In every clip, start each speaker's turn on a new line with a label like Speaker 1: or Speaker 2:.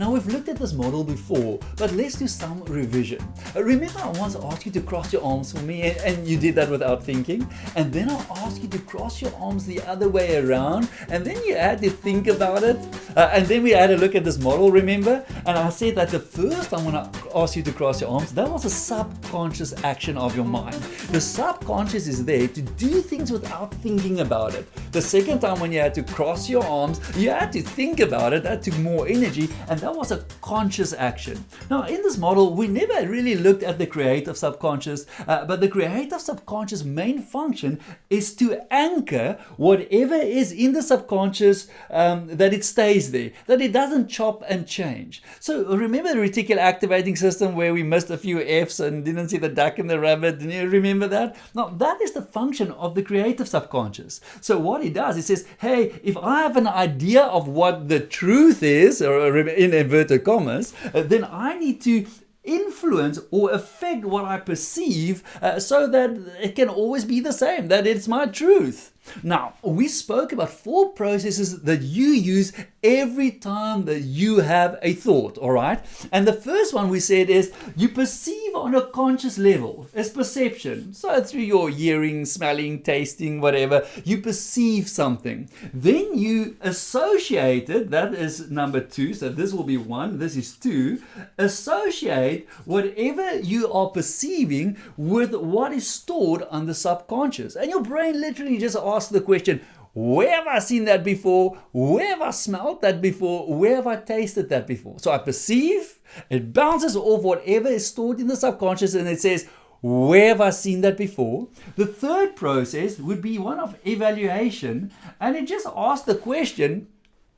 Speaker 1: Now we've looked at this model before, but let's do some revision. Remember I once asked you to cross your arms for me and you did that without thinking? And then I asked you to cross your arms the other way around and then you had to think about it. And then we had a look at this model, remember? And I said that the first time when I asked you to cross your arms, that was a subconscious action of your mind. The subconscious is there to do things without thinking about it. The second time when you had to cross your arms, you had to think about it. That took more energy, and that was a conscious action. Now in this model we never really looked at the creative subconscious, but the creative subconscious main function is to anchor whatever is in the subconscious, that it stays there, that it doesn't chop and change. So remember the reticular activating system where we missed a few F's and didn't see the duck and the rabbit? Do you remember that? Now that is the function of the creative subconscious. So what it does, it says, hey, if I have an idea of what the truth is, or in inverted commas, then I need to influence or affect what I perceive, so that it can always be the same, that it's my truth. Now, we spoke about 4 processes that you use every time that you have a thought, all right? And the first one we said is you perceive on a conscious level. It's perception. So through your hearing, smelling, tasting, whatever, you perceive something. Then you associate it, that is number 2. So this will be 1, this is 2. Associate whatever you are perceiving with what is stored on the subconscious. And your brain literally just ask the question, where have I seen that before? Where have I smelled that before? Where have I tasted that before? So I perceive, it bounces off whatever is stored in the subconscious and it says, where have I seen that before? The third process would be one of evaluation, and it just asks the question,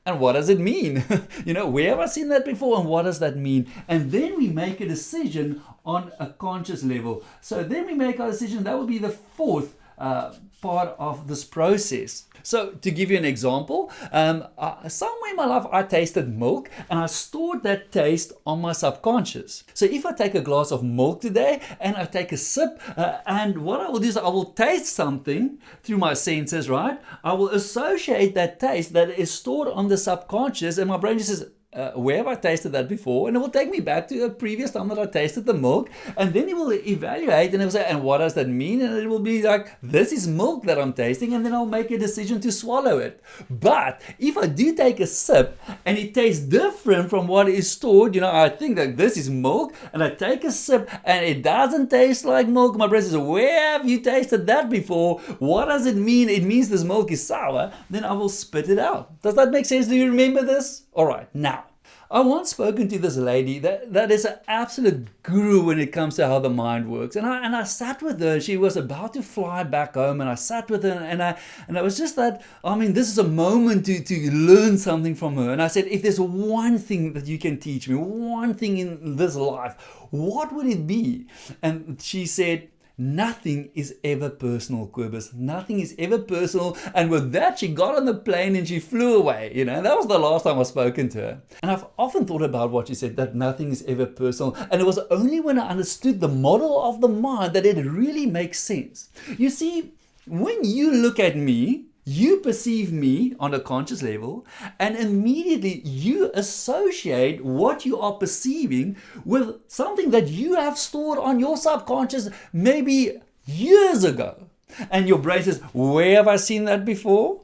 Speaker 1: and what does it mean? Where have I seen that before and what does that mean? And then we make a decision on a conscious level. So then we make our decision. That will be the fourth part of this process. So to give you an example, somewhere in my life I tasted milk and I stored that taste on my subconscious. So if I take a glass of milk today and I take a sip, and what I will do is I will taste something through my senses, right? I will associate that taste that is stored on the subconscious, and my brain just says, where have I tasted that before? And it will take me back to a previous time that I tasted the milk, and then it will evaluate and it will say, and what does that mean? And it will be like, this is milk that I'm tasting, and then I'll make a decision to swallow it. But if I do take a sip and it tastes different from what is stored, I think that this is milk, and I take a sip and it doesn't taste like milk, my brain says, where have you tasted that before? What does it mean? It means this milk is sour. Then I will spit it out. Does that make sense? Do you remember this? All right, now, I once spoken to this lady that is an absolute guru when it comes to how the mind works. And I sat with her. She was about to fly back home, and I sat with her, and I was just that, this is a moment to learn something from her. And I said, if there's one thing that you can teach me, one thing in this life, what would it be? And she said, nothing is ever personal, Quibus. Nothing is ever personal. And with that, she got on the plane and she flew away. That was the last time I've spoken to her. And I've often thought about what she said, that nothing is ever personal. And it was only when I understood the model of the mind that it really makes sense. You see, when you look at me, you perceive me on a conscious level, and immediately you associate what you are perceiving with something that you have stored on your subconscious maybe years ago. And your brain says, where have I seen that before?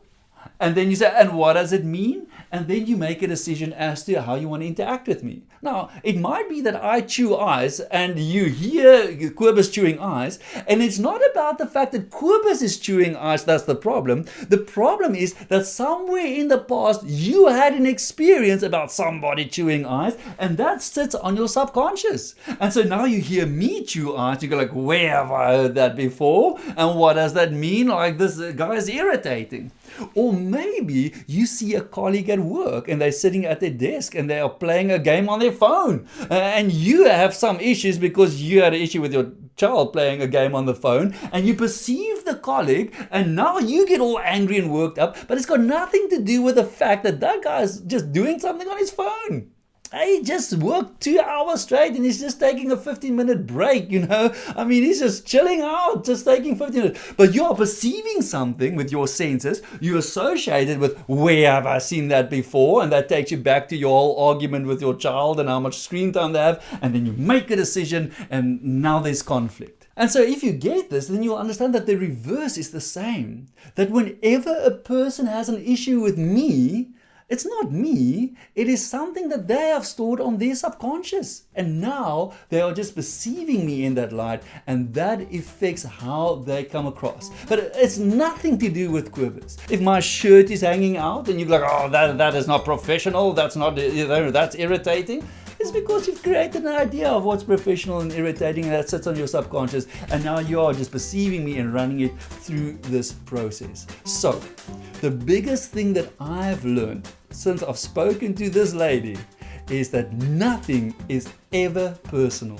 Speaker 1: And then you say, and what does it mean? And then you make a decision as to how you want to interact with me. Now, it might be that I chew ice and you hear Quibus chewing ice, and it's not about the fact that Quibus is chewing ice that's the problem. The problem is that somewhere in the past you had an experience about somebody chewing ice, and that sits on your subconscious. And so now you hear me chew ice, you go like, where have I heard that before? And what does that mean? Like, this guy is irritating. Or maybe you see a colleague at work and they're sitting at their desk and they are playing a game on their phone, and you have some issues because you had an issue with your child playing a game on the phone, and you perceive the colleague, and now you get all angry and worked up, but it's got nothing to do with the fact that that guy is just doing something on his phone. He just worked 2 hours straight and he's just taking a 15-minute break, I mean, he's just chilling out, just taking 15 minutes. But you are perceiving something with your senses. You associate it with, where have I seen that before? And that takes you back to your whole argument with your child and how much screen time they have. And then you make a decision and now there's conflict. And so if you get this, then you'll understand that the reverse is the same. That whenever a person has an issue with me, it's not me, it is something that they have stored on their subconscious. And now they are just perceiving me in that light, and that affects how they come across. But it's nothing to do with quivers. If my shirt is hanging out and you're like, oh, that is not professional, that's not, that's irritating. It's because you've created an idea of what's professional and irritating, and that sits on your subconscious, and now you are just perceiving me and running it through this process. So, the biggest thing that I've learned since I've spoken to this lady is that nothing is ever personal.